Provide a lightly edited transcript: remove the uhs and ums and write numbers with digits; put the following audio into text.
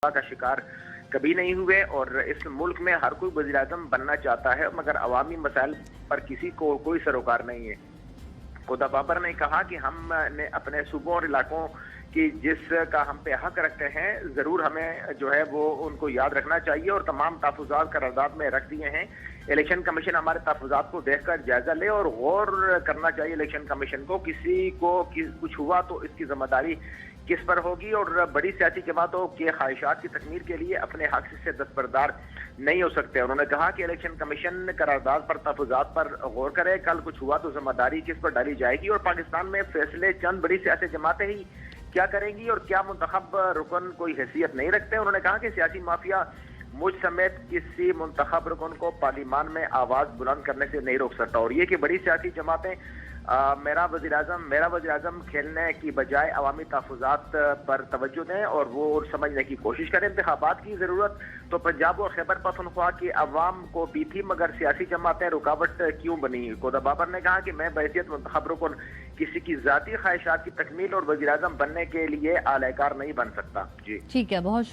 کا شکار کبھی نہیں ہوئے اور اس ملک میں ہر کوئی وزیر اعظم بننا چاہتا ہے مگر عوامی مسائل پر کسی کو کوئی سروکار نہیں ہے۔ خدا بابر نے کہا کہ ہم نے اپنے صوبوں اور علاقوں کی جس کا ہم پہ حق رکھتے ہیں ضرور ہمیں جو ہے وہ ان کو یاد رکھنا چاہیے اور تمام تحفظات قرارداد میں رکھ دیے ہیں۔ الیکشن کمیشن ہمارے تحفظات کو دیکھ کر جائزہ لے اور غور کرنا چاہیے الیکشن کمیشن کو، کسی کو کچھ ہوا تو اس کی ذمہ داری کس پر ہوگی اور بڑی سیاسی جماعتوں کے خواہشات کی تکمیل کے لیے اپنے حق سے دستبردار نہیں ہو سکتے۔ انہوں نے کہا کہ الیکشن کمیشن قرارداد پر تحفظات پر غور کرے، کل کچھ ہوا تو ذمہ داری کس پر ڈالی جائے گی اور پاکستان میں فیصلے چند بڑی سیاسی جماعتیں ہی کیا کریں گی اور کیا منتخب رکن کوئی حیثیت نہیں رکھتے۔ انہوں نے کہا کہ سیاسی مافیا مجھ سمیت کسی منتخب رکن کو پارلیمان میں آواز بلند کرنے سے نہیں روک سکتا، اور یہ کہ بڑی سیاسی جماعتیں میرا وزیر اعظم کھیلنے کی بجائے عوامی تحفظات پر توجہ دیں اور وہ سمجھنے کی کوشش کریں۔ انتخابات کی ضرورت تو پنجاب اور خیبر پختونخوا کی عوام کو بھی تھی مگر سیاسی جماعتیں رکاوٹ کیوں بنی؟ خدا بابر نے کہا کہ میں بحیثیت منتخب رکن کسی کی ذاتی خواہشات کی تکمیل اور وزیر اعظم بننے کے لیے اعلی کار نہیں بن سکتا۔ جی ٹھیک ہے، بہت